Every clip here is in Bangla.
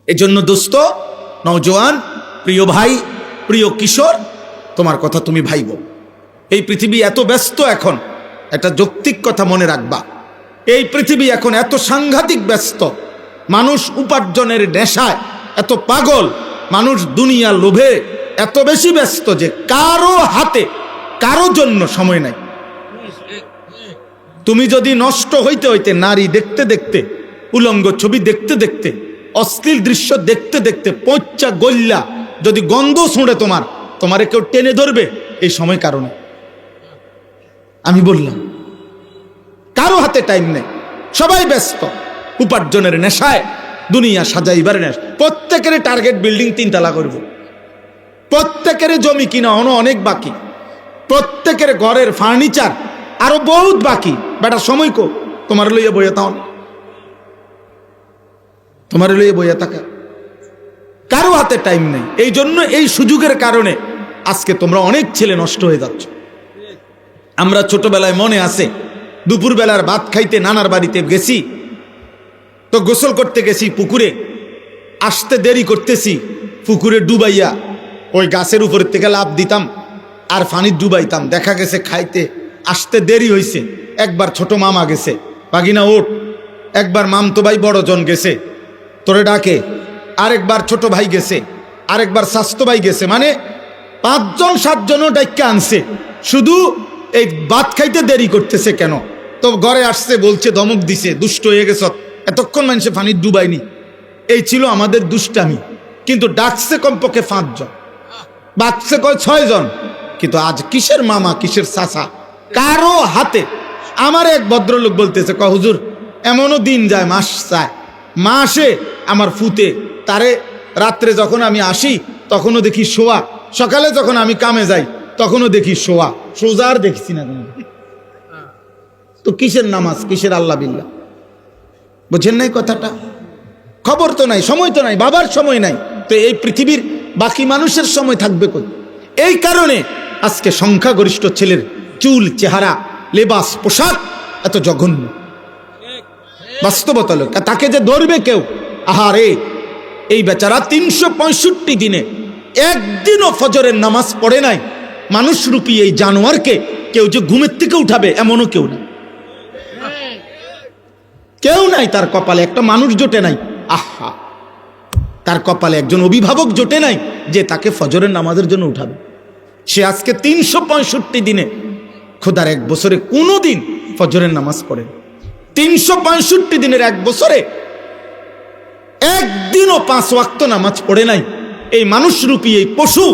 এজন্য দোস্ত, নওজোয়ান, প্রিয় ভাই, প্রিয় কিশোর, তোমার কথা তুমি ভাইব। এই পৃথিবী এত ব্যস্ত এখন, একটা যৌক্তিক কথা মনে রাখবা, এই পৃথিবী এখন এত সাংঘাতিক ব্যস্ত, মানুষ উপার্জনের নেশায় এত পাগল, মানুষ দুনিয়ার লোভে এত বেশি ব্যস্ত যে কারো হাতে কারো জন্য সময় নাই। তুমি যদি নষ্ট হইতে হইতে, নারী দেখতে দেখতে, উলঙ্গ ছবি দেখতে দেখতে, অশ্লীল দৃশ্য দেখতে দেখতে পচা গল্লা যদি গন্ধ শুঁড়ে তোমারে কেউ টেনে ধরবে, এই সময় কারণে আমি বললাম কারো হাতে টাইম নেই, সবাই ব্যস্ত উপার্জনের নেশায়, দুনিয়া সাজাইবার নেশা। প্রত্যেকের টার্গেট বিল্ডিং 3 তলা করব, প্রত্যেকের জমি কিনা অনেক বাকি, প্রত্যেকের ঘরের ফার্নিচার আরো বহুত বাকি। বেটা সময় কো তোমার লইয়া বইয়া তাও, তোমার লইয়া বইয়া থাকা, কারো হাতে টাইম নেই। এই জন্য এই সুযোগের কারণে আজকে তোমরা অনেক ছেলে নষ্ট হয়ে যাচ্ছ। আমরা ছোটবেলায় মনে আছে, দুপুরবেলার ভাত খাইতে নানার বাড়িতে গেছি, তো গোসল করতে গেছি পুকুরে, আসতে দেরি করতেছি, পুকুরে ডুবাইয়া ওই গাছের উপর থেকে লাফ দিতাম আর পানি ডুবাইতাম। দেখা গেছে খাইতে আসতে দেরি হয়েছে, একবার ছোট মামা গেছে, বাগিনা ওঠ, একবার মামতো ভাই বড়জন গেছে তোরে ডাকে, আরেকবার ছোট ভাই গেছে, আরেকবার স্বাস্থ্য ভাই গেছে, মানে 5জন 7জনও ডাইকা আনছে, শুধু এই ভাত খাইতে দেরি করতেছে কেন। তো ঘরে আসছে, বলছে ধমক দিছে, দুষ্ট হয়ে গেছ, এতক্ষণ মানুষে পানি ডুবাইনি। এই ছিল আমাদের দুষ্টামি। কিন্তু ডাকছে কমপক্ষে 5জন, বাকছে কয় 6জন। কিন্তু আজ কিসের মামা, কিসের চাচা, কারো হাতে। আমার এক ভদ্রলোক বলতেছে, হুজুর এমনও দিন যায়, মাস চায়, মাসে আমার ফুতে তারে রাত্রে যখন আমি আসি তখনও দেখি শোয়া, সকালে যখন আমি কামে যাই তখনও দেখি শোয়া, সোজা আর দেখছি না কোনো। তো কিসের নামাজ, কিসের আল্লাহ বিল্লাহ, বুঝেন নাই কথাটা? খবর তো নাই, সময় তো নাই, বাবার সময় নাই, তো এই পৃথিবীর বাকি মানুষের সময় থাকবে কই? এই কারণে আজকে সংখ্যাগরিষ্ঠ ছেলের চুল, চেহারা, লেবাস, পোশাক এত জঘন্য। বাস্তবতা লোক, তাকে যে ধরবে কেউ, আহারে এই বেচারা 365 দিনে একদিনও ফজরের নামাজ পড়ে নাই, মানুষরূপী এই জানোয়ারকে কেউ যে ঘুমের থেকে উঠাবে এমনও কেউ নাই, কেউ নাই। তার কপালে একটা মানুষ জোটে নাই, আহা, তার কপালে একজন অভিভাবক জোটে নাই যে তাকে ফজরের নামাজের জন্য উঠাবে। সে আজকে 365 দিনে, খোদার 1 বছরে কোনো দিন ফজরের নামাজ পড়ে, 365 দিনের 1 বছরে একদিনও 5 ওয়াক্ত নামাজ পড়ে নাই। এই মানুষরূপী এই পশু,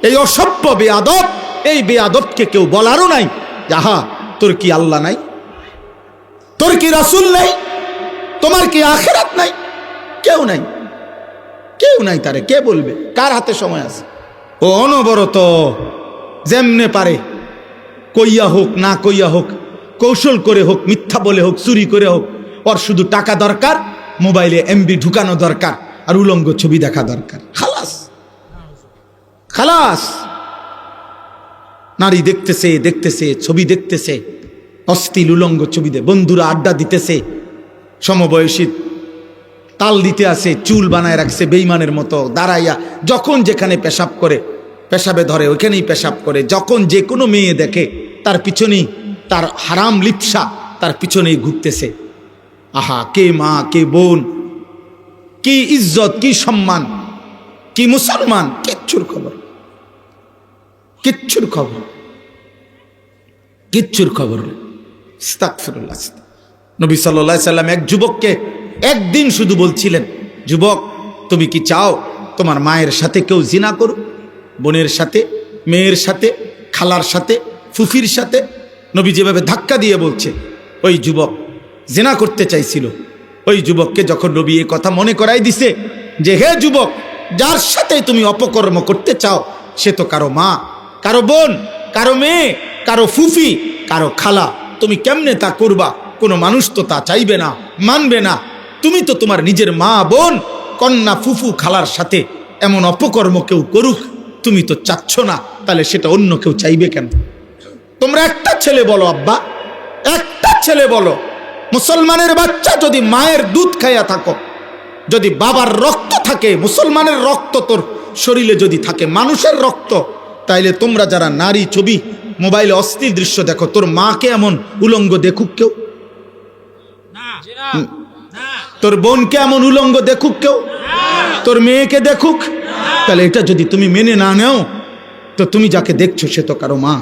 এই অসভ্য বেয়াদব, এই বেয়াদবকে কেউ বলারও নাই, যাহা তোর কি আল্লাহ নাই, তোর কি রাসূল নাই, তোমার কি আখিরাত নাই? কেউ নাই, কেউ নাই। তারে কে বলবে? কার হাতে সময় আছে? ও অনবরত যেমনে পারে, কইয়া হোক না কইয়া হোক, কৌশল করে হোক, মিথ্যা বলে হোক, চুরি করে হোক, ওর শুধু টাকা দরকার, মোবাইলে এমবি ঢুকানো দরকার, আর উলঙ্গ ছবি দেখা দরকার। খালাস, খালাস। নারী দেখতেছে, দেখতেছে, ছবি দেখতেছে, অশ্লীল উলঙ্গ ছবি দে, বন্ধুরা আড্ডা দিতেছে, সমবয়সী তাল দিতে আছে, চুল বানায় রাখছে বেঈমানের মতো দাঁড়াইয়া, যখন যেখানে পেশাব করে, পেশাবে ধরে ওইখানেই পেশাব করে, যখন যে কোনো মেয়ে দেখে তার পিছনেই, তার হারাম লিপসা তার পিছনেই ঘুরতেছে। আহা, কে মা, কে বোন, কি ইজ্জত, কি সম্মান, কি মুসলমান, কিচ্ছুর খবর, কিচ্ছুর খবর, কিচ্ছুর খবর। আস্তাগফিরুল্লাহ। নবী সাল্লাল্লাহু আলাইহি সাল্লাম এক যুবককে একদিন শুধু বলছিলেন, যুবক তুমি কি চাও তোমার মায়ের সাথে কেউ জিনা করুক? বোনের সাথে, মেয়ের সাথে, খালার সাথে, ফুফির সাথে। নবী যেভাবে ধাক্কা দিয়ে বলছে, ওই যুবক জিনা করতে চাইছিল। ওই যুবককে যখন নবী এই কথা মনে করাই দিছে যে হে যুবক, যার সাথে তুমি অপকর্ম করতে চাও সে তো কারো মা, কারো বোন, কারো মেয়ে, কারো ফুফি, কারো খালা, তুমি কেমনে তা করবা? কোনো মানুষ তো তা চাইবে না, মানবে না। তুমি তো তোমার নিজের মা, বোন, কন্যা, ফুফু, খালার সাথে এমন অপকর্ম কেউ করুক তুমি তো চাচ্ছ না, তাহলে সেটা অন্য কেউ চাইবে কেন? তোমরা একটা ছেলে বলো আব্বা, একটা ছেলে বলো, মুসলমানের বাচ্চা যদি মায়ের দুধ খাইয়া থাকো, যদি বাবার রক্ত থাকে, মুসলমানের রক্ত তোর শরীরে যদি থাকে, মানুষের রক্ত, তাইলে তোমরা যারা নারী ছবি মোবাইলে অস্থির দৃশ্য দেখো, তোর মাকে এমন উলঙ্গ দেখুক কেউ? তোর বোনকে এমন উলঙ্গ দেখুক কেউ? তোর মেয়েকে দেখুক? তাহলে এটা যদি তুমি মেনে না নেও, তো তুমি যাকে দেখছো সে তো কারো মা,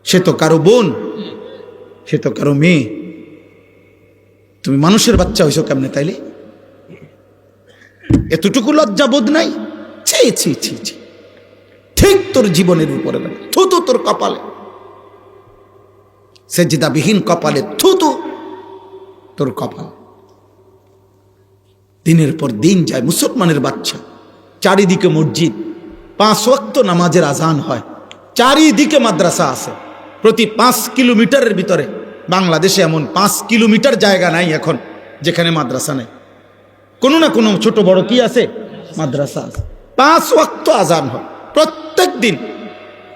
সে তো কারো বোন, সে তো কারো মেয়ে। তুমি মানুষের বাচ্চা হইছো কেমনে তাইলে? এতটুকু লজ্জা বোধ নাই? ছি ছি ছি ছি, ঠিক তোর জীবনের উপরে থুতু তোর কপালে, সেজদাবিহীন কপালে থুতু তোর কপাল। দিনের পর দিন যায় মুসলমানের বাচ্চা, চারিদিকে মসজিদ, 5 ওয়াক্ত নামাজের আজান হয়, চারিদিকে মাদ্রাসা আছে, প্রতি 5 কিলোমিটারের ভিতরে। বাংলাদেশে এমন 5 কিলোমিটার জায়গা নাই এখন যেখানে মাদ্রাসা নেই, কোনো না কোনো ছোট বড় কি আছে, মাদ্রাসা আছে। 5 ওয়াক্ত আজান হয় প্রত্যেক দিন।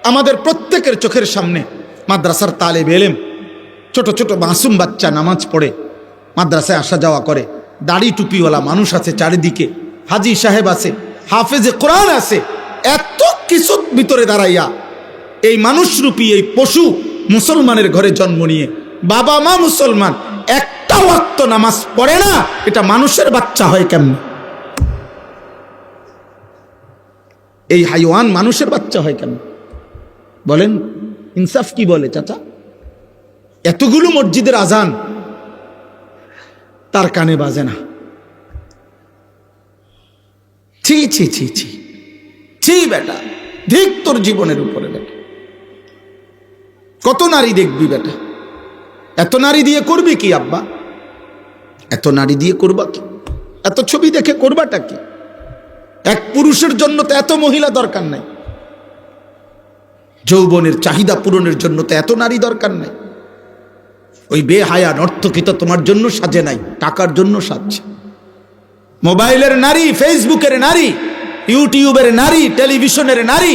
আমাদের প্রত্যেকের চোখের সামনে মাদ্রাসার তালেব এলেম, ছোট ছোট মাসুম বাচ্চা নামাজ পড়ে মাদ্রাসায় আসা যাওয়া করে। দাড়ি টুপিওয়ালা মানুষ আছে চারিদিকে, হাজি সাহেব আছে, হাফেজে কোরআন আছে। এত কিছুর ভিতরে দাঁড়াইয়া এই মানুষরূপী এই পশু মুসলমানের ঘরে জন্ম নিয়ে বাবা মা মুসলমান, একটা ওয়াক্ত নামাজ পড়ে না, এটা মানুষের বাচ্চা হয় কেমন? এই হাইওয়ান মানুষের বাচ্চা হয় কেন বলেন? ইনসাফ কি বলে চাচা? এতগুলো মসজিদের আজান তার কানে বাজে না। ছি ছি ছি ছি ছি বেটা, ধিক তোর জীবনের উপরে বেটা। কত নারী দেখবি বেটা? এত নারী দিয়ে করবি কি আব্বা? এত নারী দিয়ে করবা কি? এত ছবি দেখে করবাটা কি? এক পুরুষের জন্য তো এত মহিলা দরকার নাই, যৌবনের চাহিদা পূরণের জন্য তো এত নারী দরকার নাই। ওই বেহায়া নর্তকী তো তোমার জন্য সাজে নাই, টাকার জন্য সাজছে। মোবাইলের নারী, ফেসবুকের নারী, ইউটিউবের নারী, টেলিভিশনের নারী,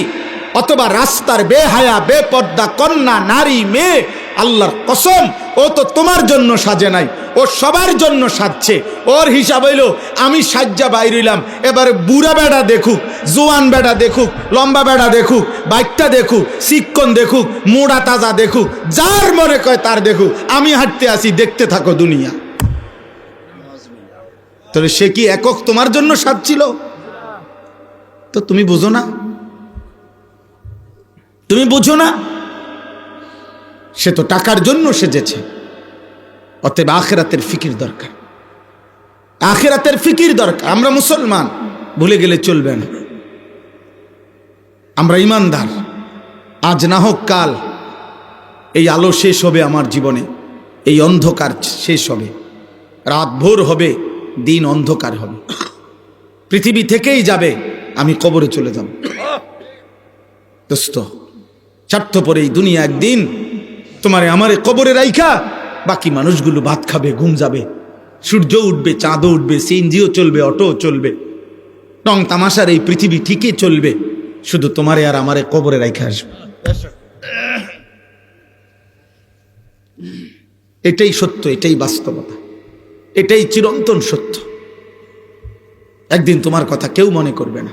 অথবা রাস্তার বেহায়া বেপর্দা কন্যা নারী মেয়ে, আল্লাহর কসম ও তো তোমার জন্য সাজে নাই, ও সবার জন্য সাজছে। ওর হিসাব হইল আমি সাজ্জা বাইরিলাম, এবারে বুড়া বেড়া দেখুক, জোয়ান বেড়া দেখুক, লম্বা বেড়া দেখুক, বাইকটা দেখুক, শিক্ষণ দেখুক, মোড়া তাজা দেখুক, যার মনে কয় তার দেখুক, আমি হাঁটতে আসি, দেখতে থাকো দুনিয়া। তাহলে সে কি একক তোমার জন্য সাজছিল? তো তুমি বুঝো না, তুমি বুঝো না, সে তো টাকার জন্য সেজেছে। অতএব আখিরাতের ফিকির দরকার, আখিরাতের ফিকির দরকার। আমরা মুসলমান, ভুলে গেলে চলবে না। আমরা ইমানদার, আজ না হোক কাল এই আলো শেষ হবে আমার জীবনে, এই অন্ধকার শেষ হবে, রাত ভোর হবে, দিন অন্ধকার হবে, পৃথিবী থেকেই যাবে, আমি কবরে চলে যাব। দোস্ত, স্বার্থপর এই দুনিয়া একদিন তোমারে আমারে কবরে রাইখা বাকি মানুষগুলো ভাত খাবে, ঘুম যাবে, সূর্য উঠবে, চাঁদও উঠবে, সিএনজিও চলবে, অটো চলবে, রং তামাশার এই পৃথিবী ঠিকই চলবে, শুধু তোমারে আর আমারে কবরে রাইখা আসবে। এটাই সত্য, এটাই বাস্তবতা, এটাই চিরন্তন সত্য। একদিন তোমার কথা কেউ মনে করবে না,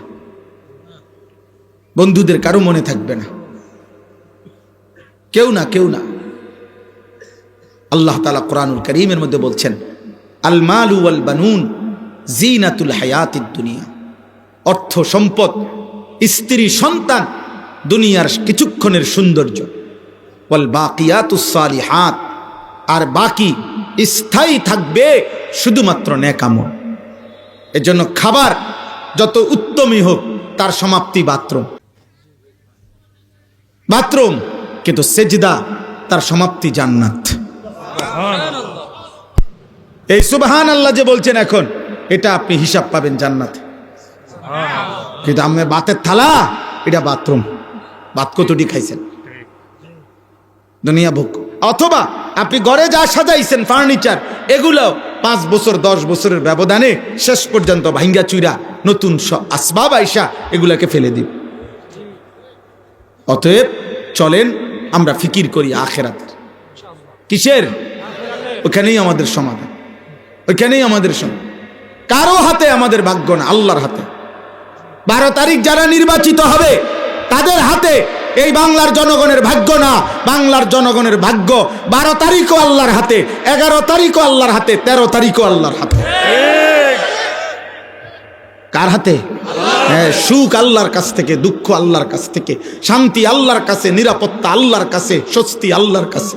বন্ধুদের কারো মনে থাকবে না, কেউ না, কেউ না। আল্লাহ তাআলা কোরআনুল কারীমের মধ্যে বলছেন, আল মালু ওয়াল বানুন জিনাতুল হায়াতিদ দুনিয়া। অর্থ সম্পদ, স্ত্রী সন্তান দুনিয়ার কিছুক্ষণের সৌন্দর্য। ওয়াল বাকিয়াতুস সালিহাত, আর বাকি স্থায়ী থাকবে শুধুমাত্র নেক আমল। এজন্য খাবার যত উত্তমই হোক তার সমাপ্তি বাথরুম, বাথরুম, কিন্তু সেজদা তার সমাপ্তি জান্নাত। এই সুবহানাল্লাহ যে বলছেন এখন, এটা আপনি হিসাব পাবেন জান্নাতে। কিন্তু আপনার বাতের থালা এটা বাথরুম, ভাত কতটি খাইছেন দুনিয়া ভোগ। অথবা আপনি ঘরে যা সাজাইছেন ফার্নিচার, এগুলো 5 বছর 10 বছরের ব্যবধানে শেষ পর্যন্ত ভাঙ্গা চুইরা নতুন আসবাব আইসা এগুলাকে ফেলে দিন। অতএব চলেন আমরা ফিকির করি আখিরাতের। কিসের? ওখানেই আমাদের সমাধান, ওইখানেই আমাদের সমাধান। কারো হাতে আমাদের ভাগ্য না, আল্লাহর হাতে। 12 তারিখ যারা নির্বাচিত হবে তাদের হাতে এই বাংলার জনগণের ভাগ্য না, বাংলার জনগণের ভাগ্য 12 তারিখও আল্লাহর হাতে, 11 তারিখও আল্লাহর হাতে, 13 তারিখও আল্লাহর হাতে। কার হাতে? হ্যাঁ, সুখ আল্লাহর কাছ থেকে, দুঃখ আল্লাহর কাছ থেকে, শান্তি আল্লাহর কাছে, নিরাপত্তা আল্লাহর কাছে, স্বস্তি আল্লাহর কাছে,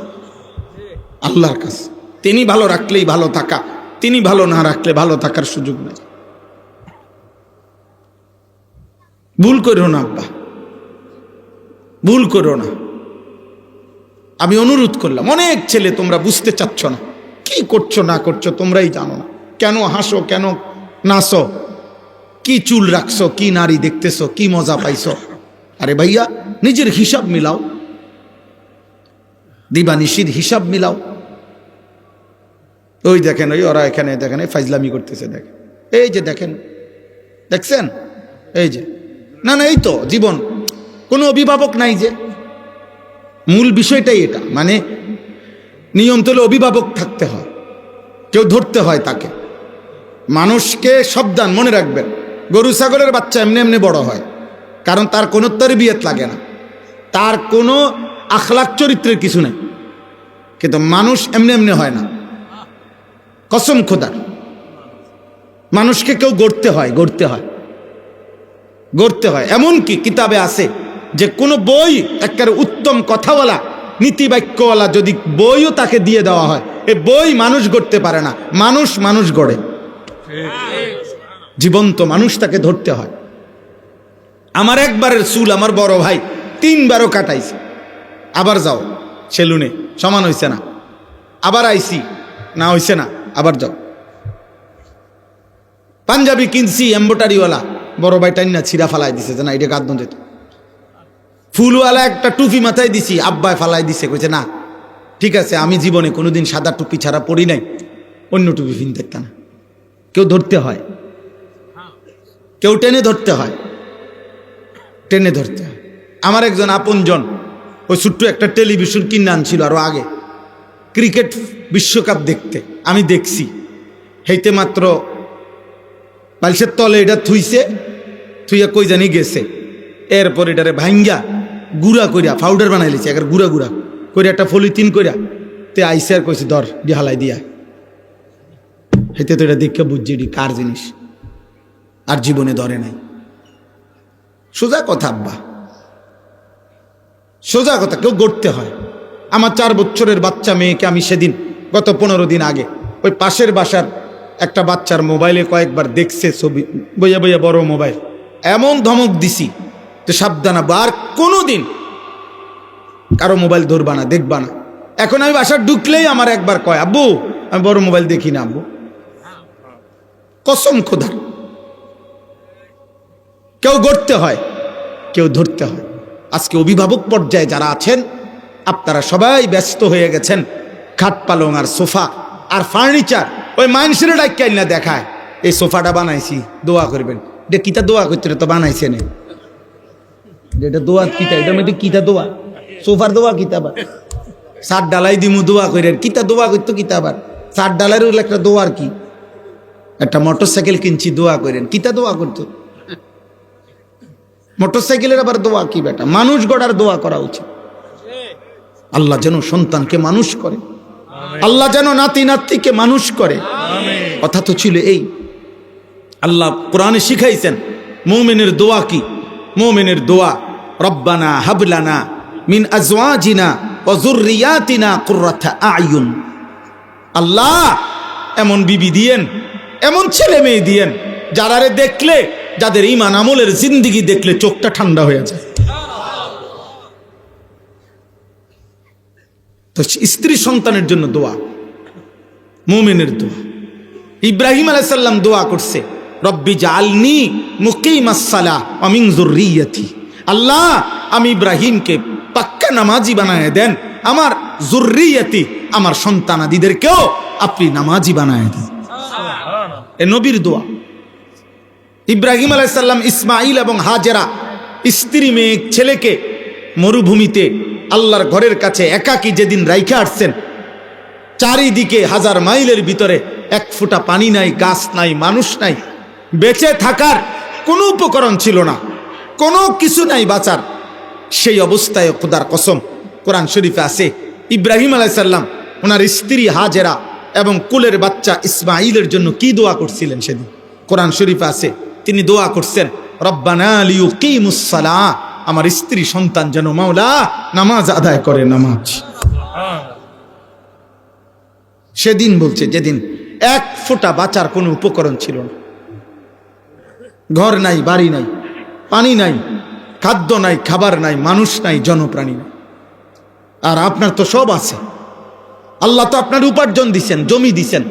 আল্লাহর কাছে। তিনি ভালো রাখলেই ভালো থাকা, তিনি ভালো না রাখলে ভালো থাকার সুযোগ নেই। ভুল করো না আব্বা, ভুল করো না। আমি অনুরোধ করলাম, অনেক ছেলে তোমরা বুঝতে চাচ্ছ না, কি করছো না করছো তোমরাই জানো না। কেন হাসো, কেন নাচো, কি চুল রাখছো, কি নারী দেখতেছো, কি মজা পাইছো? আরে ভাইয়া, নিজের হিসাব মিলাও, দিবানিশির হিসাব মিলাও। ওই দেখেন, ওই ওরা এখানে দেখেন ফাইজলামি করতেছে, দেখেন এই যে, দেখেন দেখছেন, এই যে, না না, এই তো জীবন, কোনো অভিভাবক নাই যে। মূল বিষয়টাই এটা, মানে নিয়ম তো অভিভাবক থাকতে হয়, কেউ ধরতে হয় তাকে। মানুষকে সাবধান, মনে রাখবেন, গরু ছাগলের বাচ্চা এমনি এমনি বড় হয়, কারণ তার কোনো তরবিয়ত লাগে না, তার কোনো আখলাক চরিত্রের কিছু নেই। কিন্তু মানুষ এমনি এমনি হয় না, কসম খোদার। মানুষকে কেউ গড়তে হয়, গড়তে হয়, গড়তে হয়। এমনকি কিতাবে আছে যে কোনো বই, একেবারে উত্তম কথাওয়ালা, নীতিবাক্যওয়ালা যদি বইও তাকে দিয়ে দেওয়া হয়, এই বই মানুষ গড়তে পারে না, মানুষ মানুষ গড়ে। জীবন্ত মানুষ তাকে ধরতে হয়। আমার একবারের চুল আমার বড় ভাই 3বারও কাটাইছে, আবার যাও সেলুনে, সমান হইছে না, আবার আইসি, না হইছে না, আবার যাও। পাঞ্জাবি কিনছি এম্বোটারিওয়ালা, বড় ভাই টাইনা ছিঁড়া ফালাই দিছে, যে না এটা গাদ্দন যেত। ফুলওয়ালা একটা টুপি মাথায় দিছি, আব্বায় ফালাই দিছে, কইছে না ঠিক আছে, আমি জীবনে কোনোদিন সাদা টুপি ছাড়া পরি নাই, অন্য টুপি কিনতে না। কেউ ধরতে হয়, কেউ টেনে ধরতে হয়, টেনে ধরতে হয়। আমার একজন আপনজন ওই ছোট্ট একটা টেলিভিশন কিনে আনছিল আরো আগে, ক্রিকেট বিশ্বকাপ দেখতে। আমি দেখছি, হেইতে মাত্র বালিশের তলে এটা থুইছে, থুইয়া কই জানি গেছে। এরপর এটারে ভাঙ্গা গুড়া করিয়া পাউডার বানাই লিছে, একের গুড়া গুড়া করে একটা পলিথিন করিয়া তে আইসে আর কইছে ধর ডিহালাই দিয়া। হেতে তো এটা দেখে বুঝছি এটি কার জিনিস, আর জীবনে ধরে নাই। সোজা কথা আব্বা, সোজা কথা, কেউ গড়তে হয়। আমার 4 বছরের বাচ্চা মেয়েকে আমি সেদিন গত 15 দিন আগে ওই পাশের বাসার একটা বাচ্চার মোবাইলে কয়েকবার দেখছে ছবি, বইয়া বইয়া বড় মোবাইল, এমন ধমক দিছি তো সাবধান আব্বা, আর কোনোদিন কারো মোবাইল ধরবা না, দেখবা না। এখন আমি বাসা ঢুকলেই আমার একবার কয়, আব্বু আমি বড় মোবাইল দেখি না আব্বু, কসম খোদা। কেউ গড়তে হয়, কেউ ধরতে হয়। আজকে অভিভাবক পর্যায়ে যারা আছেন, আপনারা সবাই ব্যস্ত হয়ে গেছেন খাট পালং আর সোফা আর ফার্নিচার। ওই মানুষের ডাক্তার না দেখায়, এই সোফাটা বানাইছি, দোয়া করবেন। এটা কিতা দোয়া করতে তো বানাইছে না, এটা দোয়া কিতা, এটা মধ্যে কিতা দোয়া, সোফার দোয়া কিতাবার, 7 ডালাই দিমু দোয়া করে, কিতা দোয়া করতো কিতাবার, 7 ডালাইয়ের একটা দোয়ার কি, একটা মোটরসাইকেল কিনছি দোয়া করেন, কিতা দোয়া করতো? মোটরসাইকেলের আবার দোয়া কি বেটা? মানুষ গড়ার দোয়া করা উচিত। আল্লাহ যেন সন্তানকে মানুষ করে, আল্লাহ যেন নাতি নাতিকে মানুষ করে। কথা তো ছিল এই, আল্লাহ কোরআনে শিখাইছেন মুমিনের দোয়া কি। মুমিনের দোয়া, রব্বানা হাবলানা মিন আজওয়াজিনা ওয়া যুররিয়াতিনা কুররাতা আয়ুন। আল্লাহ এমন বিবি দিয়েন, এমন ছেলে মেয়ে দিয়েন যারারে দেখলে, যাদের ঈমান আমলের জিন্দেগি দেখলে চোখটা ঠান্ডা হয়ে যায়। তো স্ত্রী সন্তানের জন্য দোয়া, মুমিনের দোয়া। ইব্রাহিম আলাইহিস সালাম দোয়া করছে, রব্বি জাআলনি মুকিমাস সালাহ ওয়া মিন যুররিয়াতি। আল্লাহ আমি ইব্রাহিমকে পাক্কা নামাজি বানায় দেন, আমার যুররিয়াতি আমার সন্তানাদিদেরকেও আপনি নামাজি বানায় দেন। এ নবীর দোয়া। ইব্রাহিম আলাইহিস সালাম ইসমাইল এবং হাজেরা স্ত্রী মেয়ে ছেলেকে মরুভূমিতে আল্লাহর ঘরের কাছে একাকী যেদিন রাইখা আসছেন, চারিদিকে 1000 মাইলের ভিতরে এক ফোঁটা পানি নাই, গাছ নাই, মানুষ নাই, বেঁচে থাকার কোনো উপকরণ ছিল না, কোনো কিছু নাই বাঁচার। সেই অবস্থায় খোদার কসম কোরআন শরীফে আছে ইব্রাহিম আলাইহিস সালাম ওনার স্ত্রী হাজেরা এবং কুলের বাচ্চা ইসমাইলের জন্য কি দোয়া করছিলেন সেদিন। কোরআন শরীফে আছে তিনি দোয়া করছেন, রব্বানা লিয়ুকিমুস সালাহ, আমার স্ত্রী সন্তান যেন মাওলা নামাজ আদায় করে। নামাজ সেদিন বলছে যেদিন এক ফোঁটা বাঁচার কোনো উপকরণ ছিল না, ঘর নাই, বাড়ি নাই, পানি নাই, খাদ্য নাই, খাবার নাই, মানুষ নাই, জনপ্রাণী নাই। আর আপনার তো সব আছে, আল্লাহ তো আপনার উপার্জন দিছেন, জমি দিছেন,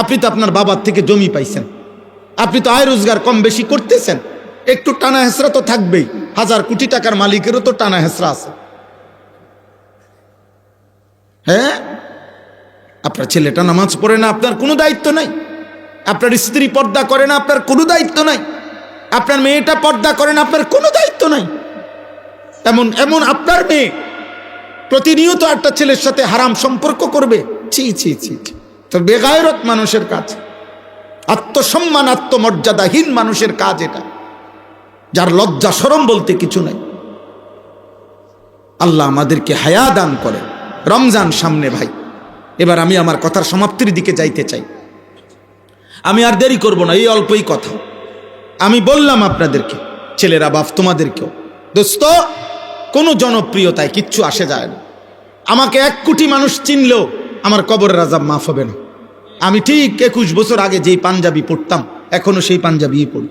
আপনি তো আপনার বাবার থেকে জমি পাইছেন, আপনি তো আয় রোজগার কম বেশি করতেছেন, একটু টানা হেসরা তো থাকবেই, 1000 কোটি টাকার মালিকেরও তো টানা হেসরা আছে। হ্যাঁ, আপনার ছেলেটা নামাজ পড়ে না, আপনার কোনো দায়িত্ব নাই। আপনার স্ত্রী পর্দা করে না, আপনার কোনো দায়িত্ব নাই। আপনার মেয়েটা পর্দা করে না, আপনার কোনো দায়িত্ব নাই। এমন এমন আপনার মেয়ে প্রতিনিয়ত একটা ছেলের সাথে হারাম সম্পর্ক করবে, ছি ছি ছি, তো বেগায়রত মানুষের কাজ, আত্মসম্মান আত্মমর্যাদাহীন মানুষের কাজ এটা, যার লজ্জা শরম বলতে কিছু নাই। আল্লাহ আমাদেরকে হায়া দান করে। রমজান সামনে ভাই, এবার আমি আমার কথার সমাপ্তির দিকে যাইতে চাই। আমি আর দেরি করব না, এই অল্পই কথা আমি বললাম আপনাদেরকে, ছেলেরা বাপ তোমাদেরকেও। দোস্ত, কোনো জনপ্রিয়তায় কিচ্ছু আসে যায় না। আমাকে 1 কোটি মানুষ চিনলেও আমার কবরের আযাব মাফ হবে না। আমি ঠিক 21 বছর আগে যেই পাঞ্জাবি পড়তাম এখনো সেই পাঞ্জাবিই পড়ি,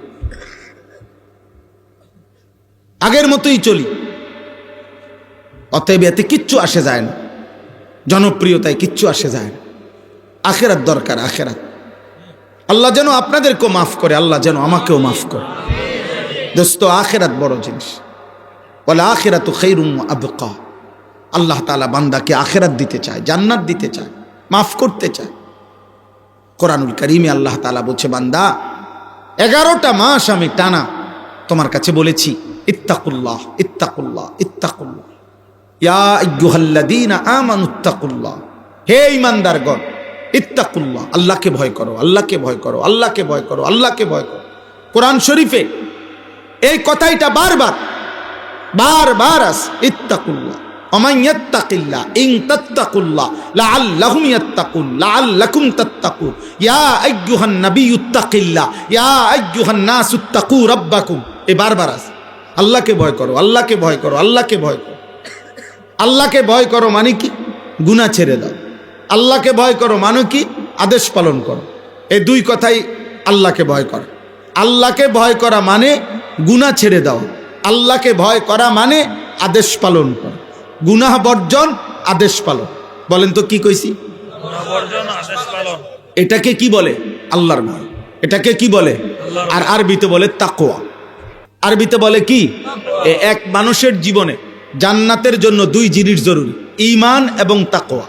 আগের মতোই চলি। অতএব এতে কিচ্ছু আসে যায় না, জনপ্রিয়তায় কিচ্ছু আসে যায় না। আখেরাত দরকার, আখেরাত। আল্লাহ যেন আপনাদেরকেও মাফ করে, আল্লাহ যেন আমাকেও মাফ করে। দোস্ত, আখেরাত বড় জিনিস। ওয়াল আখিরাতু খায়রুম ওয়া আবকা। আল্লাহ তাআলা বান্দাকে আখেরাত দিতে চায়, জান্নাত দিতে চায়, মাফ করতে চায়। কোরআনুল কারীমে আল্লাহ তাআলা বলছে, বান্দা 11টা মাস আমি টানা তোমার কাছে বলেছি ইত্তাকুল্লাহ ইত্তাকুল্লাহ ইত্তাকুল্লাহ, ইয়া আইয়ুহাল্লাযীনা আমানুত্তাকুল্লাহ, হে ঈমানদারগণ ইত্তাকুল্লাহ, আল্লাহকে ভয় করো, আল্লাহকে ভয় করো, আল্লাহকে ভয় করো, আল্লাহকে ভয় করো। কোরআন শরীফে এই কথাইটা বারবার বারবার আছে, ইত্তাকুল্লাহ ওমান ইয়াত্তাকিল্লাহ ইন তাত্তাকুল্লাহ লাআল্লাহুম ইয়াত্তাকুন লাআল্লাকুম তাত্তাকুন ইয়া আইয়ুহান নাবিয়্যুত্তাকিল্লাহ ইয়া আইয়ুহান নাসুত্তাকু রাব্বাকুম। এই বারবার আছে, আল্লাহকে ভয় করো, আল্লাহকে ভয় করো, আল্লাহকে ভয় করো। আল্লাহকে ভয় করো মানে কি? গুনাহ ছেড়ে দাও। আল্লাহকে ভয় করো মানে কি? আদেশ পালন করো। এই দুই কথাই আল্লাহকে ভয় করা। আল্লাহকে ভয় করা মানে গুনাহ ছেড়ে দাও, আল্লাহকে ভয় করা মানে আদেশ পালন করা। গুনাহ বর্জন, আদেশ পালন। বলেন তো কি কইছি? এটাকে কি বলে? আল্লাহর ভয়। এটাকে কি বলে? আর আরবিতে বলে তাকওয়া। আরবিতে বলে কি? এক মানুষের জীবনে জান্নাতের জন্য 2 জিনিস জরুরি, ঈমান এবং তাকওয়া।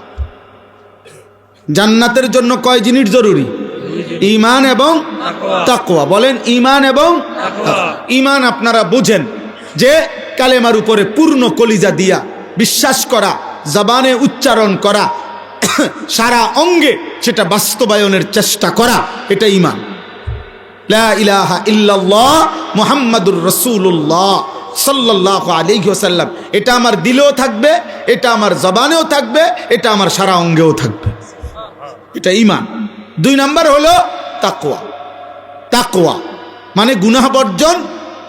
জান্নাতের জন্য কয় জিনিস জরুরি? ঈমান এবং তাকওয়া। বলেন ঈমান এবং তাকওয়া। ঈমান আপনারা বুঝেন যে কালেমার উপরে পূর্ণ কলিজা দিয়া বিশ্বাস করা, জবানে উচ্চারণ করা, সারা অঙ্গে সেটা বাস্তবায়নের চেষ্টা করা, এটা ঈমান। লা ইলাহা ইল্লাল্লাহ মুহাম্মাদুর রাসূলুল্লাহ সাল্লাল্লাহু আলাইহি ওয়াসাল্লাম, এটা আমার দিলেও থাকবে, এটা আমার জবানেও থাকবে, এটা আমার সারা অঙ্গেও থাকবে, এটা ঈমান। 2 নাম্বার হলো তাকওয়া। তাকওয়া মানে গুনাহ বর্জন,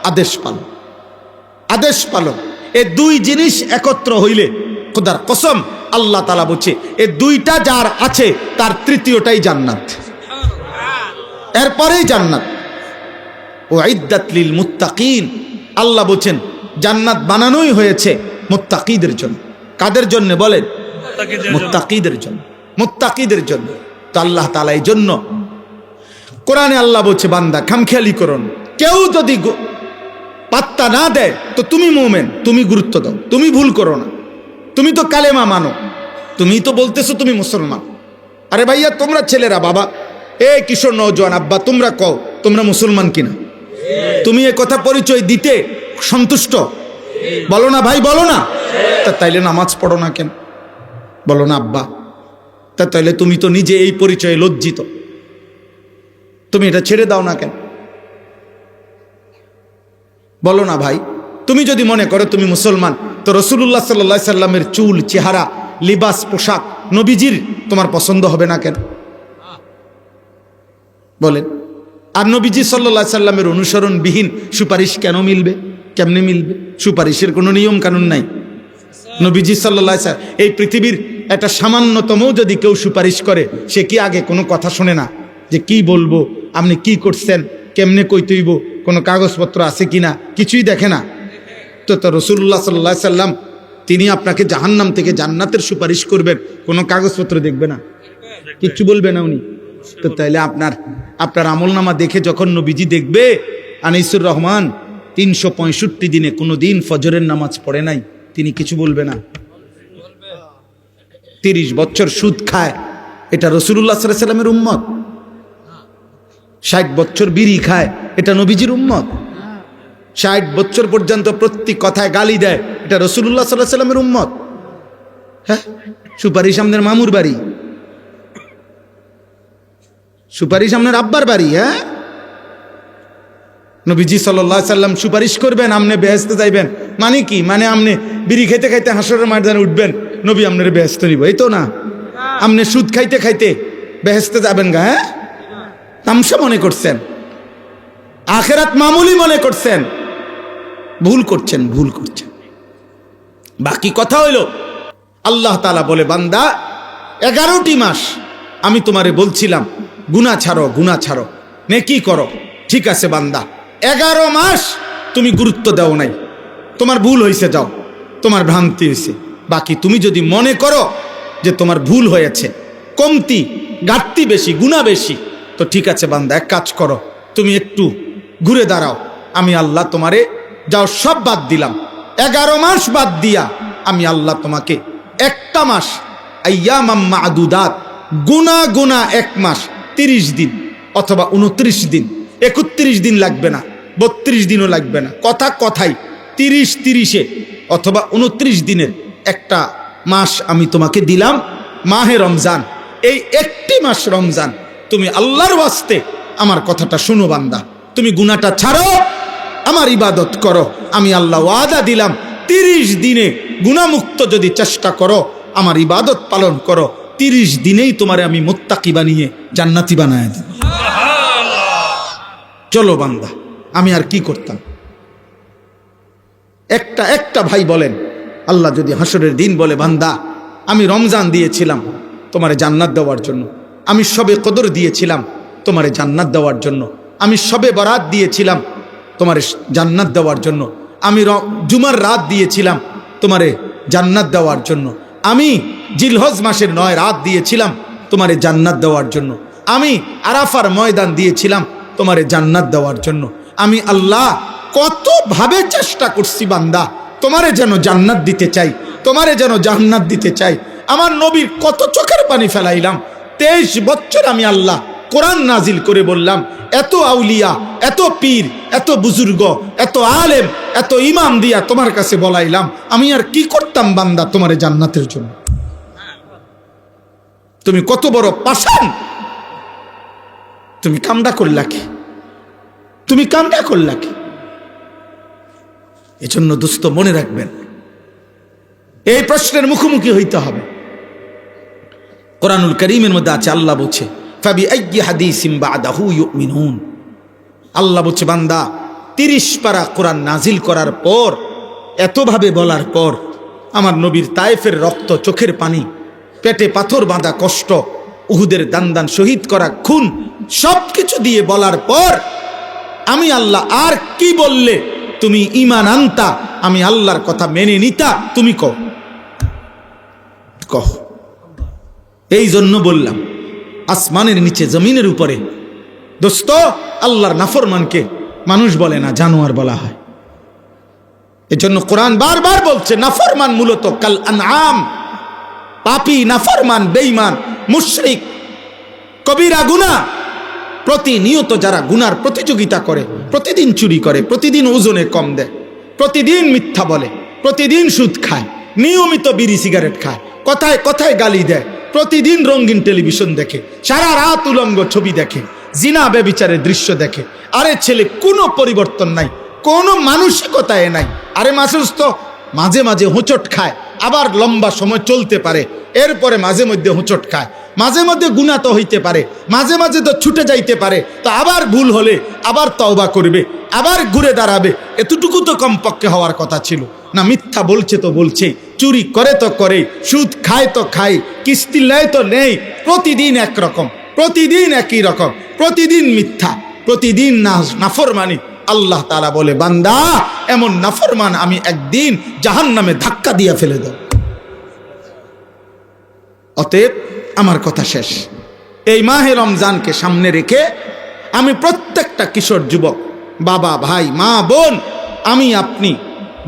আদেশ পালন। আদেশ পালন, এই 2 জিনিস একত্র হইলে খোদার কসম আল্লাহ তাআলা বলছে এই 2টা যার আছে তার তৃতীয়টাই জান্নাত, এরপরেই জান্নাত। উইদ্দাত লিল মুত্তাকিন, আল্লাহ বলছেন জান্নাত বানানোই হয়েছে মুত্তাকিদের জন্য। কাদের জন্য বলেন? মুত্তাকিদের জন্য, মুত্তাকিদের জন্য। তো আল্লাহ তাআলা এই জন্য কোরআনে আল্লাহ বলছে, বান্দা খামখেয়ালি করুন, কেউ যদি পাত্তা না দেয় তো তুমি মুমিন, তুমি গুরুত্ব দাও, তুমি ভুল করো না। তুমি তো কালেমা মানো, তুমি তো বলতেছো তুমি মুসলমান। আরে ভাইয়া তোমরা ছেলেরা, বাবা এ কিশোর নওজোয়ান আব্বা, তোমরা কও তোমরা মুসলমান কিনা? তুমি এ কথা পরিচয় দিতে সন্তুষ্ট? বলো না ভাই, বলো না। তা তাইলে নামাজ পড়ো না কেন? বলো না আব্বা। তা তাইলে তুমি তো নিজে এই পরিচয়ে লজ্জিত। তুমি এটা ছেড়ে দাও না কেন? বলো না ভাই। তুমি যদি মনে করো তুমি মুসলমান, তো রাসূলুল্লাহ সাল্লাল্লাহু আলাইহি সাল্লামের চুল, চেহারা, লিবাস, পোশাক নবীজির তোমার পছন্দ হবে না কেন বলেন? আর নবীজি সাল্লাল্লাহু আলাইহি সাল্লামের অনুসরণবিহীন সুপারিশ কেন মিলবে? কেমনে মিলবে? সুপারিশের কোনো নিয়ম কানুন নাই। নবীজি সাল্লাল্লাহু আলাইহি সাল্লাম এই পৃথিবীর একটা সামান্যতম যদি কেউ সুপারিশ করে, সে কি আগে কোনো কথা শোনে না যে কি বলবো, আপনি কি করছেন, কেমনে কইতেইব, কোনো কাগজপত্র আছে কিনা, কিছুই দেখে না। তো রাসূলুল্লাহ সাল্লাল্লাহু আলাইহি সাল্লাম তিনি আপনাকে জাহান্নাম থেকে জান্নাতের সুপারিশ করবেন, কোনো কাগজপত্র দেখবে না, কিচ্ছু বলবে না উনি। তো তাইলে আপনার আমলনামা দেখে যখন নবীজি দেখবে আনিসুর রহমান 365 দিনে কোনো দিন ফজরের নামাজ পড়ে নাই, তিনি কিছু বলবে না। 30 বছর সুদ খায়, এটা রাসূলুল্লাহ সাল্লাল্লাহু আলাইহি সাল্লামের উম্মত। 60 বছর বিড়ি খায়, এটা নবীজির উম্মত। 60 বছর পর্যন্ত প্রতি কথায় গালি দেয়, এটা রাসূলুল্লাহ সাল্লাল্লাহু আলাইহি সাল্লামের উম্মত। হ্যাঁ, সুপারিশ আপনার মামুর বাড়ি, সুপারিশ আপনার আব্বার বাড়ি। হ্যাঁ, নবীজি সাল্লাল্লাহু আলাইহি সাল্লাম সুপারিশ করবেন, আপনি বেহেশতে যাইবেন। মানে কি? মানে আপনি বিড়ি খাইতে খাইতে হাসরের ময়দানে উঠবেন, নবী আপনার বেহেশতে নিব, এই তো না? আপনি সুদ খাইতে খাইতে বেহেশতে যাবেন গা? হ্যাঁ, তামসা মনে করছেন, আখেরাত মামুলি মনে করছেন, ভুল করছেন, ভুল করছেন। বাকি কথা হইল, আল্লাহ তাআলা বলে, বান্দা 11টি মাস আমি তোমারে বলছিলাম গুনাহ ছাড়ো, গুনাহ ছাড়ো, নেকি করো। ঠিক আছে বান্দা, 11 মাস তুমি গুরুত্ব দাও নাই, তোমার ভুল হয়েছে, যাও, তোমার ভ্রান্তি হয়েছে। বাকি তুমি যদি মনে করো যে তোমার ভুল হয়েছে, কমতি, ঘাটতি বেশি, গুনাহ বেশি, তো ঠিক আছে বান্দা, এক কাজ করো, তুমি একটু ঘুরে দাঁড়াও, আমি আল্লাহ তোমারে যাও সব বাদ দিলাম। 11 মাস বাদ দিয়া আমি আল্লাহ তোমাকে একটা মাস, আইয়ামাম মা'দুদাত, গুনা গুনা 1 মাস, 30 দিন অথবা 29 দিন, 31 দিন লাগবে না, 32 দিনও লাগবে না, কথা কথাই 30 অথবা 29 দিনের একটা মাস আমি তোমাকে দিলাম, মাহে রমজান। এই একটি মাস রমজান তুমি আল্লাহর ওয়াস্তে আমার কথাটা শুনো বান্দা, তুমি গুনাহটা ছাড়ো, আমার ইবাদত করো। আমি আল্লাহ ওয়াদা দিলাম 30 দিনে গুনাহমুক্ত যদি চেষ্টা করো, আমার ইবাদত পালন করো, 30 দিনেই তোমারে আমি মুত্তাকি বানিয়ে জান্নাতি বানায় দেব। চলো বান্দা, আমি আর কি করতাম? একটা ভাই বলেন, আল্লাহ যদি হাসরের দিন বলে, বান্দা আমি রমজান দিয়েছিলাম তোমারে জান্নাত দেওয়ার জন্য, আমি শবে কদর দিয়েছিলাম তোমারে জান্নাত দেওয়ার জন্য, আমি শবে বরাত দিয়েছিলাম তোমারে জান্নাত দেওয়ার জন্য, আমি জুমার রাত দিয়েছিলাম তোমারে জান্নাত দেওয়ার জন্য, আমি জিলহজ মাসের 9 রাত দিয়েছিলাম তোমারে জান্নাত দেওয়ার জন্য, আমি আরাফার ময়দান দিয়েছিলাম তোমারে জান্নাত দেওয়ার জন্য, আমি আল্লাহ কতভাবে চেষ্টা করছি বান্দা তোমারে যেন জান্নাত দিতে চাই, তোমারে যেন জান্নাত দিতে চাই। আমার নবীর কত চোখের পানি ফেলাইলাম। 23 বছর আমি আল্লাহ কোরআন নাজিল করে বললাম, এত আউলিয়া, এত পীর, এত বুজুর্গ, এত আলেম, এত ইমাম দিয়া তোমার কাছে বলাইলাম, আমি আর কি করতাম বান্দা তোমারে জান্নাতের জন্য? তুমি কত বড় পাষাণ, তুমি কামডা করলা কি? তুমি কামডা করলা কি? এজন্য দোস্ত মনে রাখবেন, এই প্রশ্নের মুখোমুখি হইতে হবে। কোরআনুল কারীমের মধ্যে আছে, আল্লাহ বলছে, ফাবি আইয়ি হাদিসিম বাদাহু ইউমিনুন। আল্লাহ বলছে, বান্দা 30 পারা কোরআন নাজিল করার পর, এতভাবে বলার পর, আমার নবীর তায়েফের রক্ত, চোখের পানি, পেটে পাথর বাঁধা কষ্ট, উহুদের দান শহীদ করা খুন, সবকিছু দিয়ে বলার পর আমি আল্লাহ আর কি বললে তুমি ঈমান আনতা, আমি আল্লাহর কথা মেনে নিতা? তুমি কহ। এই জন্য বললাম, আসমানের নিচে জমিনের উপরে দোস্ত আল্লাহর নাফরমানকে মানুষ বলে না, জানোয়ার বলা হয়। এজন্য কোরআন বারবার বলছে, নাফরমান মূলত কাল আনআম, পাপী, নাফরমান, বেঈমান, মুশরিক, কবিরা গুনাহ। প্রতিনিয়ত যারা গুনার প্রতিযোগিতা করে, প্রতিদিন চুরি করে, প্রতিদিন ওজনে কম দেয়, প্রতিদিন মিথ্যা বলে, প্রতিদিন সুদ খায়, নিয়মিত বিড়ি সিগারেট খায়, কথায় কথায় গালি দেয়, প্রতিদিন রঙিন টেলিভিশন দেখে, সারা রাত উলঙ্গ ছবি দেখে, জিনা ব্যভিচারের দৃশ্য দেখে। আরে ছেলে, কোনো পরিবর্তন নাই, কোনো মানসিকতায় নাই। আরে মানুষ তো মাঝে মাঝে হোঁচট খায়, আবার লম্বা সময় চলতে পারে, এরপরে মাঝে মধ্যে হোঁচট খায়, মাঝে মধ্যে গুনাহ তো হইতে পারে, মাঝে মাঝে তো ছুটে যাইতে পারে, তো আবার ভুল হলে আবার তওবা করবে, আবার ঘুরে দাঁড়াবে। এতটুকু তো কমপক্ষে হওয়ার কথা ছিল না? মিথ্যা বলছে তো বলছেই, চুরি করে তো করে, সুদ খায় তো খায়, কিস্তি নেয় তো নেই, প্রতিদিন একরকম, প্রতিদিন একই রকম, প্রতিদিন মিথ্যা, প্রতিদিন নাফরমানি। আল্লাহ তাআলা বলে, বান্দা এমন নাফরমান আমি একদিন জাহান্নামে ধাক্কা দিয়ে ফেলে দেব। অতএব আমার কথা শেষ। এই মাহে রমজানকে সামনে রেখে আমি প্রত্যেকটা কিশোর যুবক, বাবা, ভাই, মা, বোন, আমি, আপনি,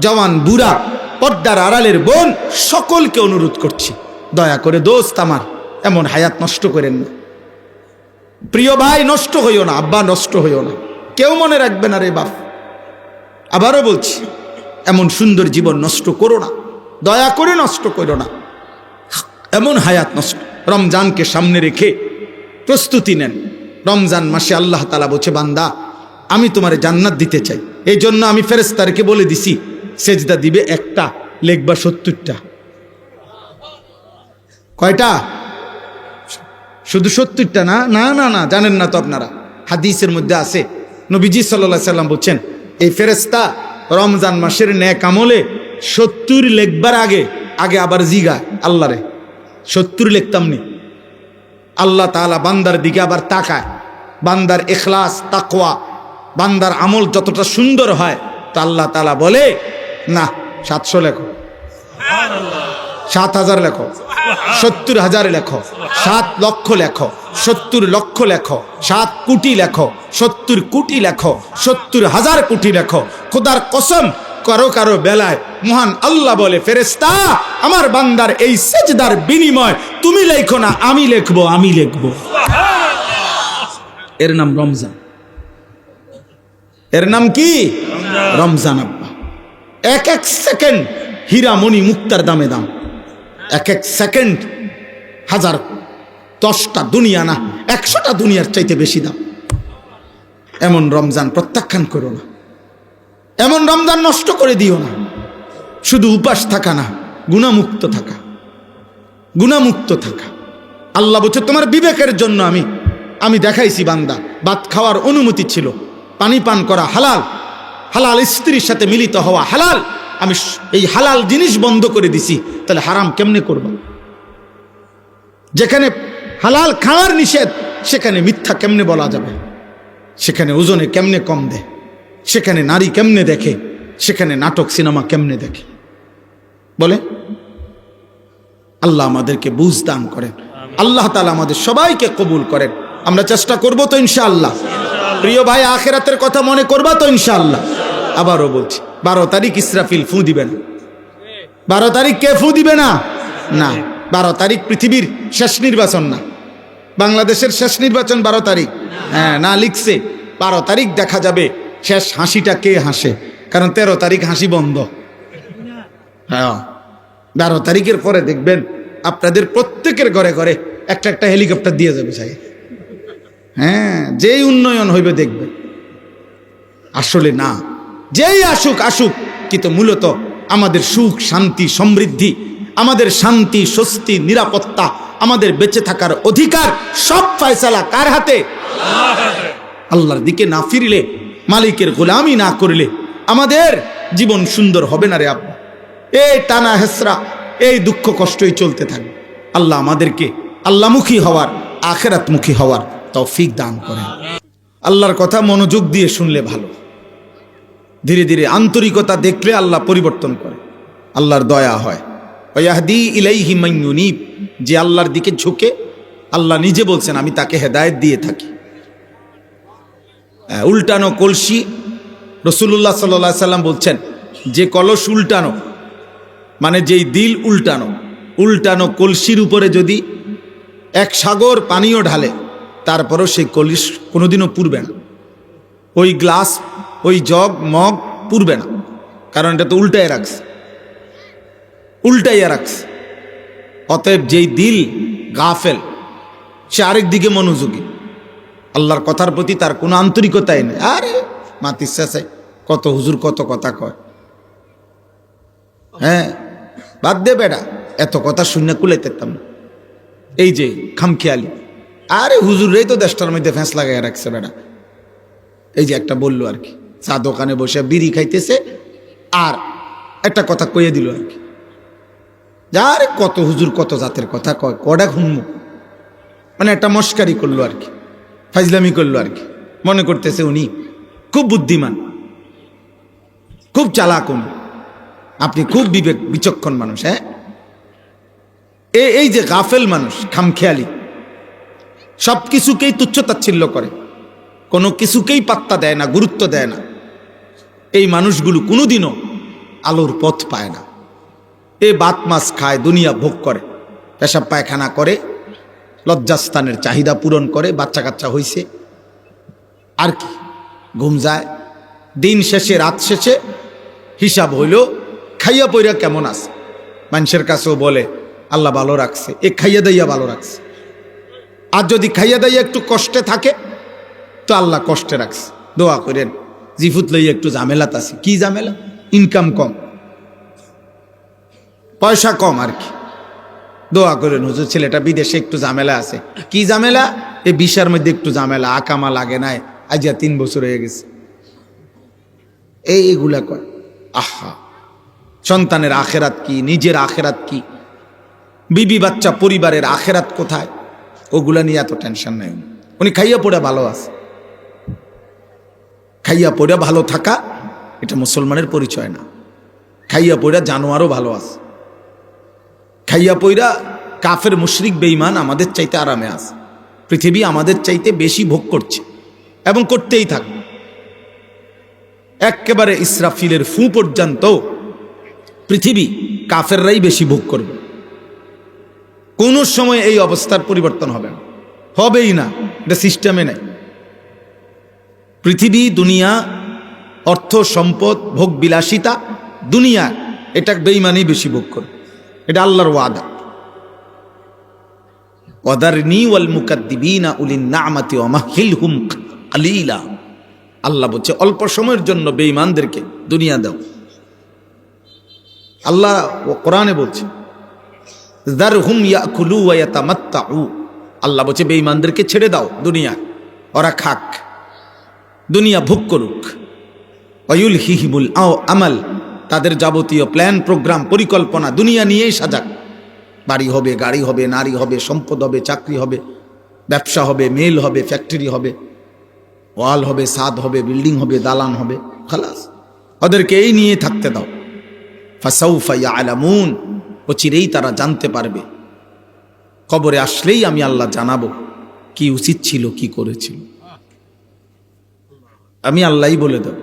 জওয়ান, বুড়া, পর্দার আড়ালের বোন, সকলকে অনুরোধ করছি, দয়া করে দোস্ত আমার এমন হায়াত নষ্ট করেন না। প্রিয় ভাই, নষ্ট হইও না, আব্বা নষ্ট হইও না, কেউ মনে রাখবে না রে বাপ। আবারও বলছি, এমন সুন্দর জীবন নষ্ট করো না, দয়া করে নষ্ট করো না, এমন হায়াত নষ্ট। রমজানকে সামনে রেখে প্রস্তুতি নেন। রমজান মাসে আল্লাহ তাআলা বলছে, বান্দা আমি তোমারে জান্নাত দিতে চাই, এই জন্য আমি ফেরেশতাদেরকে বলে দিছি, সেজদা দিবে একটা, লেখবা 70টা। কয়টা? শুধু 70টা না, না না না, জানেন না তো আপনারা, হাদিসের মধ্যে আছে, নবীজি সাল্লাল্লাহু আলাইহি সাল্লাম বলছেন, এই ফেরেশতা রমজান মাসের নেক আমলে 70 লেখবার আগে আবার জিগায় আল্লাহরে, 70 লিখতাম নি। আল্লাহ তাআলা বান্দার দিকে আবার তাকায়, বান্দার ইখলাস, তাকওয়া, বান্দার আমল যতটা সুন্দর হয়, তা আল্লাহ তাআলা বলে, না 700 লেখো, 7000 লেখো, 70,000 লেখো, 7 লক্ষ লেখো, 70 লক্ষ লেখো, 7 কোটি লেখো, 70 কোটি লেখো, 70,000 কোটি লেখো। খোদার কসম, কারো কারো বেলায় মহান আল্লাহ বলে, ফেরেশতা আমার বান্দার এই সেজদার বিনিময় তুমি লেখো না, আমি লিখবো, আমি লিখবো। এর নাম রমজান। এর নাম কি? রমজান। আব্বা, এক এক সেকেন্ড হীরা মণি মুক্তার দামে দাম, এক এক সেকেন্ড 1000-10টা দুনিয়া না, 100টা দুনিয়ার চাইতে বেশি দাম। এমন রমজান প্রত্যাখ্যান করো না, এমন রমজান নষ্ট করে দিও না। শুধু উপাস থাকা না, গুনাহমুক্ত থাকা, গুনাহমুক্ত থাকা। আল্লাহ বলছে, তোমার বিবেকের জন্য আমি দেখাইছি বান্দা, ভাত খাওয়ার অনুমতি ছিল, পানি পান করা হালাল, হালাল স্ত্রীর সাথে মিলিত হওয়া হালাল, আমি এই হালাল জিনিস বন্ধ করে দিছি, তাহলে হারাম কেমনে করবা? যেখানে হালাল খাওয়ার নিষেধ, সেখানে মিথ্যা কেমনে বলা যাবে? সেখানে ওজনে কেমনে কম দেয়? সেখানে নারী কেমনে দেখে? সেখানে নাটক সিনেমা কেমনে দেখে? বলে আল্লাহ আমাদেরকে বুঝ দান করেন, আল্লাহ তাআলা আমাদের সবাইকে কবুল করেন। আমরা চেষ্টা করব তো ইনশাআল্লাহ। প্রিয় ভাই, আখিরাতের কথা মনে করবা তো ইনশাআল্লাহ। আবারও বলছি, 12 তারিখ ইসরাফিল ফু দিবে না। 12 তারিখ কে ফু দিবে না? না, 12 তারিখ পৃথিবীর শেষ নির্বাচন না, বাংলাদেশের শেষ নির্বাচন 12 তারিখ। হ্যাঁ, না লিখছে 12 তারিখ দেখা যাবে শেষ হাসিটা কে হাসে, কারণ 13 তারিখ হাসি বন্ধ। হ্যাঁ, 12 তারিখের পরে দেখবেন আপনাদের প্রত্যেকের ঘরে ঘরে একটা একটা হেলিকপ্টার দিয়ে যাবে চাই। হ্যাঁ, যেই উন্নয়ন হইবে দেখবেন। আসলে না, যেই আসুক আসুক, কিন্তু মূলত আমাদের সুখ, শান্তি, সমৃদ্ধি, আমাদের শান্তি, স্বস্তি, নিরাপত্তা, আমাদের বেঁচে থাকার অধিকার, সব ফয়সালা কার হাতে? আল্লাহর দিকে না ফিরলে, মালিকের গোলামি না করলে আমাদের জীবন সুন্দর হবে না রে আব্বা। এই টানা হেসরা, এই দুঃখ কষ্টই চলতে থাকবে। আল্লাহ আমাদেরকে আল্লাহমুখী হওয়ার, আখিরাতমুখী হওয়ার তৌফিক দান করেন। আল্লাহর কথা মনোযোগ দিয়ে শুনলে ভালো, ধীরে ধীরে আন্তরিকতা দেখলে আল্লাহ পরিবর্তন করে, আল্লাহর দয়া হয়। ওয়াহদি ইলাইহি মান ইউনিব, যে আল্লাহর দিকে ঝুঁকে, আল্লাহ নিজে বলছেন আমি তাকে হেদায়েত দিয়ে থাকি। উল্টানো কলসি, রাসূলুল্লাহ সাল্লাল্লাহু আলাইহি সাল্লাম বলছেন, যে কলস উল্টানো, মানে যেই দিল উল্টানো, উল্টানো কলসির উপরে যদি 1 সাগর পানিও ঢালে, তারপরও সেই কলস কোনোদিনও পুড়বে না, ওই গ্লাস, ওই জগ, মগ পুড়বে না, কারণ এটা তো উল্টাইয়া রাখছে, উল্টাইয়া রাখছে। অতএব যেই দিল গাফেল, সে আরেক দিকে মনোযোগী, আল্লাহর কথার প্রতি তার কোনো আন্তরিকতাই নেই। আরে মাতির শেষে কত হুজুর কত কথা কয়, হ্যাঁ বাদ দে বেড়া, এত কথা শূন্য কুলাইতেতাম না। এই যে খামখেয়ালি, আরে হুজুরই তো দেশটার মধ্যে ফ্যাঁস লাগাই রাখছে বেড়া। এই যে একটা বললো আর কি, চা দোকানে বসে বিড়ি খাইতেছে আর একটা কথা কইয়ে দিল আর কি, যারে কত হুজুর কত জাতের কথা কয়, কডা ঘুমু, মানে একটা মস্কারি করলো আর কি, ফাইজলামি করলো আর কি। মনে করতেছে উনি খুব বুদ্ধিমান, খুব চালাক উনি, আপনি খুব বিবেক বিচক্ষণ মানুষ। হ্যাঁ, এই যে গাফেল মানুষ, খামখেয়ালি, সব কিছুকেই তুচ্ছতাচ্ছিল্য করে, কোনো কিছুকেই পাত্তা দেয় না, গুরুত্ব দেয় না, এই মানুষগুলো কোনোদিনও আলোর পথ পায় না। এ বাত মাছ খায়, দুনিয়া ভোগ করে, পেশাব পায়খানা করে, লজ্জাস্থানের চাহিদা পূরণ করে, বাচ্চা কাচ্চা হইছে আর কি, ঘুম যায়। দিন শেষে, রাত শেষে হিসাব হইল খাইয়া পইরা কেমন আছে। মানুষের কাছেও বলে আল্লাহ ভালো রাখছে, এ খাইয়া দাইয়া ভালো রাখছে। আর যদি খাইয়া দাইয়া একটু কষ্টে থাকে তো আল্লাহ কষ্টে রাখছে। দোয়া করেন জিফুত লইয়া একটু ঝামেলাত আছে। কি ঝামেলা? ইনকাম কম, পয়সা কম আর কি। দোয়া করেন হুজুর ছেলেটা বিদেশে একটু ঝামেলা আছে। কি ঝামেলা? এই বিশার মধ্যে একটু ঝামেলা, আকামা লাগে নাই, আজ 3 বছর হয়ে গেছে। এইগুলা কয়। আহা, সন্তানের আখেরাত কি, নিজের আখেরাত কি, বিবি বাচ্চা পরিবারের আখেরাত কোথায়, ওগুলা নিয়ে এত টেনশন নাই। উনি খাইয়া পড়ে ভালো আছে। খাইয়া পড়ে ভালো থাকা এটা মুসলমানের পরিচয় না। খাইয়া পড়া জানোয়ারও ভালো আছে। খাইয়া পইরা কাফের মুশরিক বেঈমান আমাদের চাইতে আরামে আছে। পৃথিবী আমাদের চাইতে বেশি ভোগ করছে এবং করতেই থাকবে। একেবারে ইসরাফিলের ফু পর্যন্ত পৃথিবী কাফেররাই বেশি ভোগ করবে। কোন সময় এই অবস্থার পরিবর্তন হবে না, হবেই না, এটা সিস্টেমে নাই। পৃথিবী, দুনিয়া, অর্থ সম্পদ, ভোগ বিলাসিতা, দুনিয়া, এটা বেঈমানই বেশি ভোগ করবে। এটা আল্লাহর ওয়াদা। ওয়াদারনি ওয়াল মুকাদ্দিবিনা উলিন নি'মাতি ওয়া মাহিলহুম কালিলা। আল্লাহ বলছে অল্প সময়ের জন্য বেঈমানদেরকে দুনিয়া দাও। আল্লাহ কোরআনে বলছে যারহুম ইয়াকুলু ওয়া ইয়াতামাত্তাউ। আল্লাহ বলছে বেঈমানদেরকে ছেড়ে দাও দুনিয়া, ওরা খাক, দুনিয়া ভোগ করুক। ওয়ায়ুলহিহিমুল আমাল, তাদের যাবতীয় প্ল্যান প্রোগ্রাম পরিকল্পনা দুনিয়া নিয়েই সাজাক। বাড়ি হবে, গাড়ি হবে, নারী হবে, সম্পদ হবে, চাকরি হবে, ব্যবসা হবে, মেল হবে, ফ্যাক্টরি হবে, ওয়াল হবে, ছাদ হবে, বিল্ডিং হবে, দালান হবে, খালাস, ওদেরকে এই নিয়ে থাকতে দাও। ফাসাউফা ইয়ালামুন, চিরেই তারা জানতে পারবে। কবরে আসলেই আমি আল্লাহ জানাবো কি উচিত ছিল, কি করেছিল, আমি আল্লাহই বলে দেব।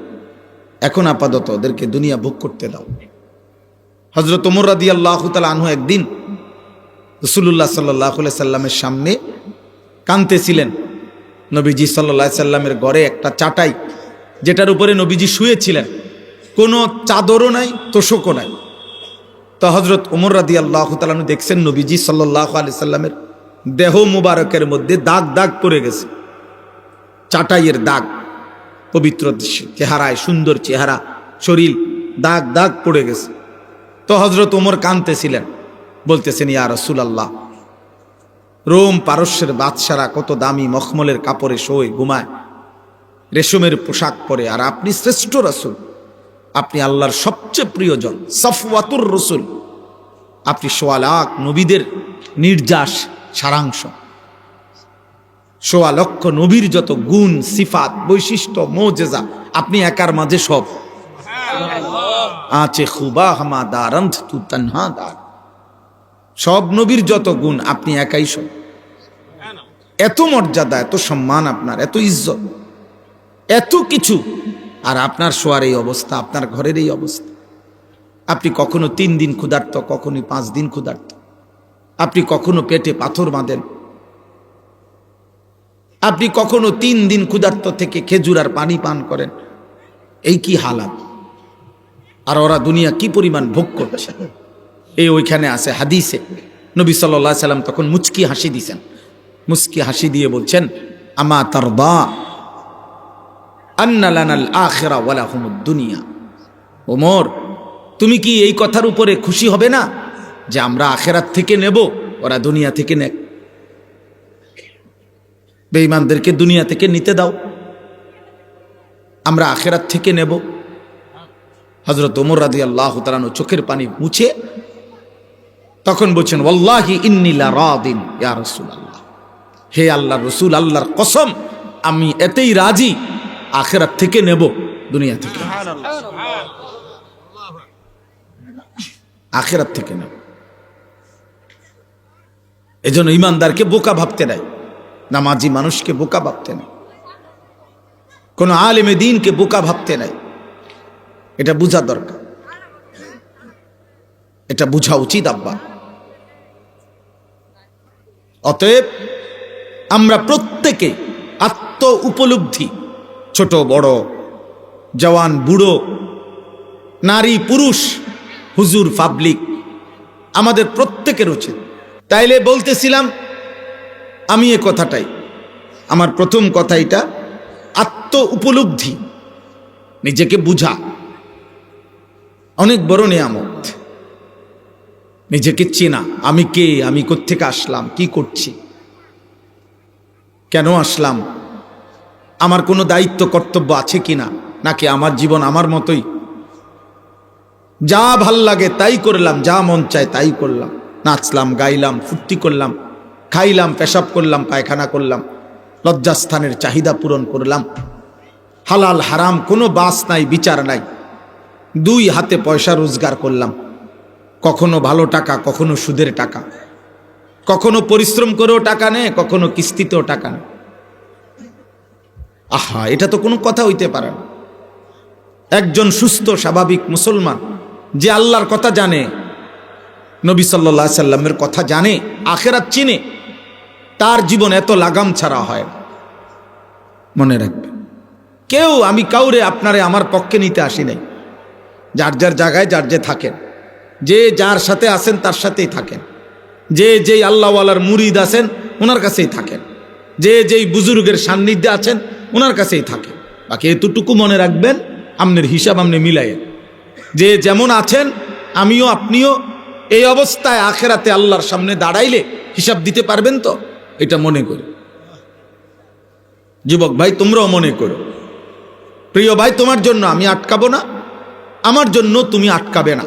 এখন আপাতত ওদেরকে দুনিয়া ভোগ করতে দাও। হযরত ওমর রাদিয়াল্লাহু তাআলা আনহু একদিন রাসূলুল্লাহ সাল্লাল্লাহু আলাইহি সাল্লামের সামনে কাঁদতেছিলেন। নবীজি সাল্লাল্লাহু আলাইহি সাল্লামের ঘরে একটা চাটাই, যেটার উপরে নবীজি শুয়েছিলেন, কোনো চাদরও নাই, তোশকও নাই। তো হযরত ওমর রাদিয়াল্লাহু তাআলা আনহু দেখছেন নবীজি সাল্লাল্লাহু আলাইহি সাল্লামের দেহ মুবারকের মধ্যে দাগ দাগ পড়ে গেছে, চাটাইয়ের দাগ। পবিত্র চেহারায়, সুন্দর চেহারা, শরীর, দাগ দাগ পড়ে গেছে। তো হযরত ওমর কাঁদতেছিলেন, বলতেছেন ইয়া রাসূলুল্লাহ, রোম পারস্যের বাদশারা কত দামি মখমলের কাপড়ে শোয়, ঘুমায়, রেশমের পোশাক পরে, আর আপনি শ্রেষ্ঠ রাসূল, আপনি আল্লাহর সবচেয়ে প্রিয়জন, সফওয়াতুর রাসূল, আপনি ১৬ লাখ নবীদের নির্যাস সারাংশ। ১৬ লক্ষ নবীর যত গুণ, সিফাত, বৈশিষ্ট্য, মুজিজা, আপনি একার মাঝে সব। আছে খুবা হামা দারন্ত তু তনহা দার, সব নবীর যত গুণ আপনি একাই সব। এত মর্যাদা, এত সম্মান আপনার, এত ইজ্জত, এত কিছু, আর আপনার শোয়ার এই অবস্থা, আপনার ঘরের এই অবস্থা। আপনি কখনো 3 দিন ক্ষুধার্ত, কখনো 5 দিন ক্ষুধার্ত, আপনি কখনো পেটে পাথর বাঁধেন, আপনি কখনো 3 দিন ক্ষুধার্ত থেকে খেজুর আর পানি পান করেন। এই কি হালাত! আর ওরা দুনিয়া কি পরিমাণ ভোগ করছে। এই ওইখানে আছে হাদিসে, নবী সাল্লাল্লাহু আলাইহি সাল্লাম তখন মুচকি হাসি দিয়েছেন। মুচকি হাসি দিয়ে বলছেন, আমা তারদা আন্না লানাল আখিরা ওয়া লাহুমুদ দুনিয়া। ওমর, তুমি কি এই কথার উপরে খুশি হবে না যে আমরা আখিরাত থেকে নেব, ওরা দুনিয়া থেকে নেক? বেঈমানদেরকে দুনিয়া থেকে নিতে দাও, আমরা আখিরাত থেকে নেব। হযরত ওমর রাদিয়াল্লাহু তাআলা চোখের পানি মুছে তখন বলছেন, ওয়াল্লাহি ইন্নী লারাদিন ইয়া রাসূলুল্লাহ, হে আল্লাহর রাসূল, আল্লাহর কসম আমি এতেই রাজি, আখিরাত থেকে নেব, দুনিয়া থেকে, আখিরাত থেকে নেব। এজন্য ইমানদারকে বোকা ভাবতে নেয়, নামাজি মানুষকে বোকা ভাবতে নেয়, কোন আলেমে দ্বীনকে বোকা ভাবতে নেয়। এটা বোঝা দরকার, এটা বোঝা উচিত আব্বা। অতএব আমরা প্রত্যেকে আত্ম উপলব্ধি, ছোট বড়, জওয়ান বুড়ো, নারী পুরুষ, হুজুর পাবলিক, আমাদের প্রত্যেকের উচিত। তাইলে বলতেছিলাম আমি এ কথাটাই, আমার প্রথম কথা এটা, আত্ম উপলব্ধি, নিজেকে বুঝা অনেক বড় নিয়ামত। নিজেকে চেনা, আমি কে, আমি কোত্থেকে আসলাম, কি করছি, কেন আসলাম, আমার কোনো দায়িত্ব কর্তব্য আছে কিনা, নাকি আমার জীবন আমার মতোই, যা ভাল লাগে তাই করলাম, যা মন চায় তাই করলাম, নাচলাম, গাইলাম, ফুর্তি করলাম, খাইলাম, পেশাব করলাম, পায়খানা করলাম, লজ্জাস্থানের চাহিদা পূরণ করলাম, হালাল হারাম কোনো বাস নাই, বিচার নাই, দুই হাতে পয়সা রোজগার করলাম, কখনো ভালো টাকা, কখনো সুদের টাকা, কখনো পরিশ্রম করেও টাকা নেয়, কখনো কিস্তিতেও টাকা নেয়। আহা, এটা তো কোনো কথা হইতে পারে না। একজন সুস্থ স্বাভাবিক মুসলমান যে আল্লাহর কথা জানে, নবী সাল্লাল্লাহু আলাইহি সাল্লামের কথা জানে, আখিরাত চিনে, তার জীবন এত লাগাম ছাড়া হয় না। মনে রাখবে, কেউ, আমি কাউরে আপনারে আমার পক্ষে নিতে আসি নাই। যার যার জায়গায় যার যে থাকেন, যে যার সাথে আছেন তার সাথেই থাকেন, যে যেই আল্লাহওয়ালার মুরিদ আছেন ওনার কাছেই থাকেন, যে যেই বুজুর্গের সান্নিধ্যে আছেন ওনার কাছেই থাকেন। বাকি এতটুকু মনে রাখবেন, আমনের হিসাব আমনে মিলাইয়েন, যে যেমন আছেন আমিও আপনিও এই অবস্থায় আখেরাতে আল্লাহর সামনে দাঁড়াইলে হিসাব দিতে পারবেন তো, এটা মনে করো। যুবক ভাই, তোমরাও মনে করো। প্রিয় ভাই, তোমার জন্য আমি আটকাবো না, আমার জন্য তুমি আটকাবে না।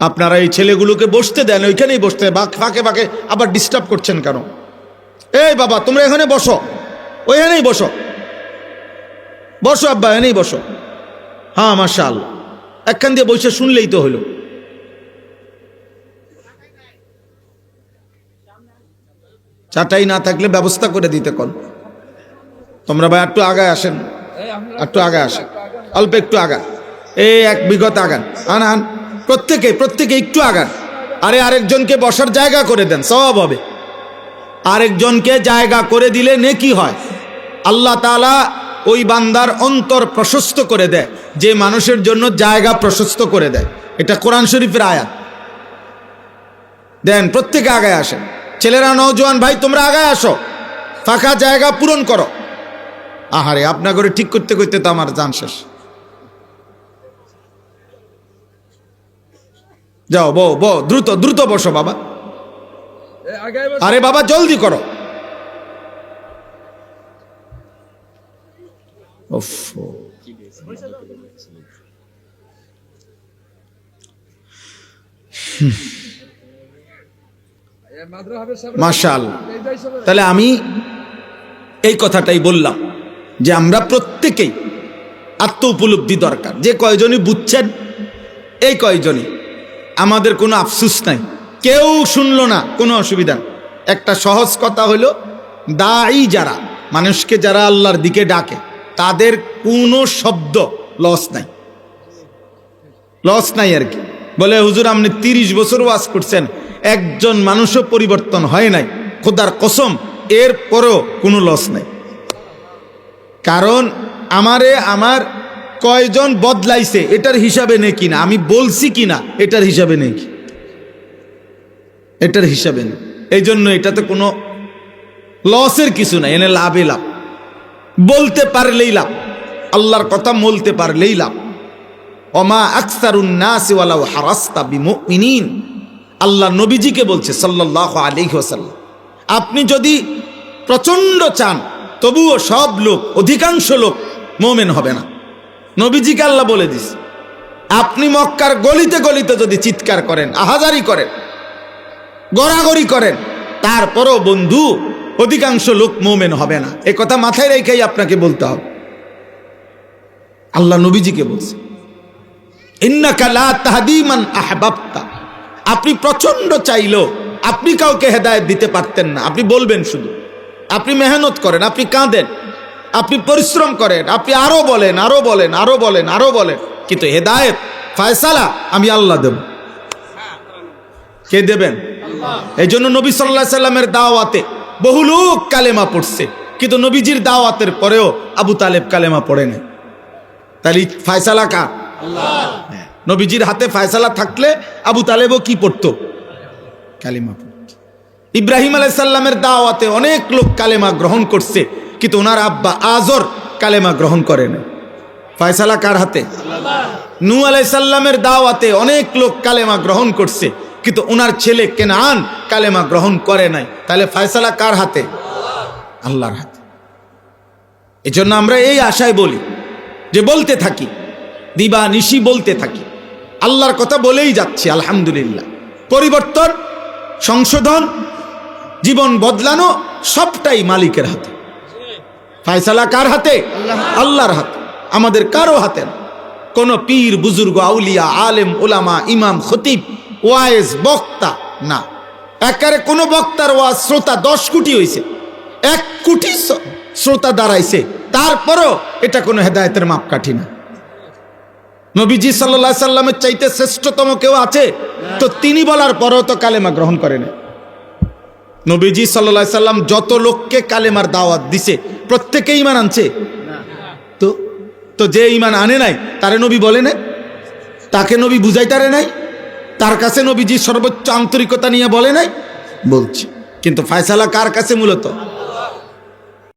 আপনারা এই ছেলেগুলোকে বসতে দেন, ওইখানেই বসতে, ফাঁকে ফাঁকে আবার ডিস্টার্ব করছেন কেন? এই বাবা, তোমরা এখানে বসো, ওইখানেই বসো, বসো আব্বা, এখানেই বসো। হ্যাঁ, মাশাআল্লাহ, একখান দিয়ে বসে শুনলেই তো হলো। চাটাই না থাকলে ব্যবস্থা করে দিতে কোন। তোমরা ভাই একটু আগায় আসেন, একটু আগায় আসেন, অল্প একটু আগান, এই এক বিগত আগান, আন প্রত্যেকে একটু আগান। আরে আরেকজনকে বসার জায়গা করে দেন, সওয়াব হবে। আরেকজনকে জায়গা করে দিলে নেকি হয়। আল্লাহ তাআলা ওই বান্দার অন্তর প্রশস্ত করে দেয় যে মানুষের জন্য জায়গা প্রশস্ত করে দেয়। এটা কোরআন শরীফের আয়াত। দেন, প্রত্যেকে আগায় আসেন। ছেলেরা, নওজোয়ান ভাই, তোমরা আগায় আসো, ফাঁকা জায়গা পূরণ করো। আহারে, আপনা করে ঠিক করতে করতে তো আমার জান শেষ। যাও, বো, দ্রুত দ্রুত বসো বাবা। আরে বাবা, জলদি করো। মাশাআল্লাহ। তাহলে আমি এই কথাটাই বললাম যে আমরা প্রত্যেকেই আত্ম উপলব্ধি দরকার। যে কয়জনই বুঝছেন, এই কয়জনই, আমাদের কোনো আফসোস নাই, কেউ শুনলো না, কোনো অসুবিধা। একটা সহজ কথা হলো, দায়ী যারা, মানুষকে যারা আল্লাহর দিকে ডাকে, তাদের কোনো শব্দ লস নাই, লস নাই আর কি। বলে হুজুর আপনি 30 বছর ওয়াজ করছেন, একজন মানুষও পরিবর্তন হয় নাই, খোদার কসম, এর পরেও কোনো লস নাই। কারণ আমার কয়জন বদলাইছে এটার হিসাবে নেই কিনা, আমি বলছি কিনা এটার হিসাবে নেই, এটার হিসাবে নেই। এই জন্য এটাতে কোনো লসের কিছু নাই, এনে লাভে লাভ। বলতে পারলেই লাভ, আল্লাহর কথা বলতে পারলেই লাভ। ওমা আকসারুন নাস ওয়ালাউ হারাস্তা বিমুমিনিন, আল্লাহ নবীজিকে বলছে সাল্লাল্লাহু আলাইহি ওয়াসাল্লাম, আপনি যদি প্রচন্ড চান তবুও সব লোক, অধিকাংশ লোক মুমিন হবে না। নবীজিকে আল্লাহ বলে দিস, আপনি মক্কার গলিতে গলিতে যদি চিৎকার করেন, আহাজারি করেন, গড়াগড়ি করেন, তারপরও বন্ধু অধিকাংশ লোক মুমিন হবে না। এ কথা মাথায় রেখেই আপনাকে বলতে হবে। আল্লাহ নবীজিকে বলছে ইন্নাকা লা তাহদি মান আহবাবতা, আপনি প্রচন্ড চাইলো আপনি কাউকে হেদায়েত দিতে পারতেন না। আপনি বলবেন শুধু, আপনি মেহনত করেন, আপনি কাঁদেন, আপনি পরিশ্রম করেন, আপনি আরো বলেন, আরো বলেন, আরো বলেন, আরো বলেন, কিন্তু হেদায়েত ফয়সালা আমি আল্লাহ দেব। কে দেবেন? এই জন্য নবী সাল্লাল্লাহু আলাইহি সাল্লামের দাওয়াতে বহু লোক কালেমা পড়ছে, কিন্তু নবীজির দাওয়াতের পরেও আবু তালেব কালেমা পড়ে না। তাহলে ফয়সালা কার? আল্লাহ। নবীজির হাতে ফয়সালা থাকলে আবু তালেবও কি পড়তো? কালেমা পড়ত। ইব্রাহিম আলাইহিস সালামের দাওয়াতে অনেক লোক কালেমা গ্রহণ করছে, কিন্তু ওনার আব্বা আজর কালেমা গ্রহণ করে না। ফয়সালা কার হাতে? আল্লাহ। নূহ আলাইহিস সালামের দাওয়াতে অনেক লোক কালেমা গ্রহণ করছে, কিন্তু ওনার ছেলে কেনান কালেমা গ্রহণ করে নাই। তাহলে ফয়সালা কার হাতে? আল্লাহর হাতে। এজন্য আমরা এই আশায় বলি, যে বলতে থাকি, দিবা নিশি বলতে থাকি, আল্লাহর কথা বলেই যাচ্ছি। আলহামদুলিল্লাহ, পরিবর্তন, সংশোধন, জীবন বদলানো সবটাই মালিকের হাতে। ফয়সালা কার হাতে? আল্লাহর হাতে, আমাদের কারো হাতে না। কোন পীর বুজুর্গ, আউলিয়া, আলেম, ওলামা, ইমাম, খতিব, ওয়াইজ, বক্তা না। একারে কোন বক্তার ওয়াজ শ্রোতা 10 কোটি হয়েছে, 1 কোটি শ্রোতা দাঁড়াইছে, তারপরও এটা কোনো হেদায়েতের মাপকাঠি না। নবীজি সাল্লাল্লাহু আলাইহি সাল্লামের চাইতে শ্রেষ্ঠতম কেউ আছে? তো তিনি বলার পরেও তো কালেমা গ্রহণ করে না। নবীজি সাল্লাল্লাহু আলাইহি সাল্লাম যত লোককে কালেমার দাওয়াত দিছে প্রত্যেকে ঈমান আনছে? তো যে ঈমান আনে নাই তারে নবী বলে না, তাকে নবী বুঝাইতারে নাই, তার কাছে নবীজি সর্বোচ্চ আন্তরিকতা নিয়ে বলে নাই, বলছে। কিন্তু ফয়সালা কার কাছে? মূলত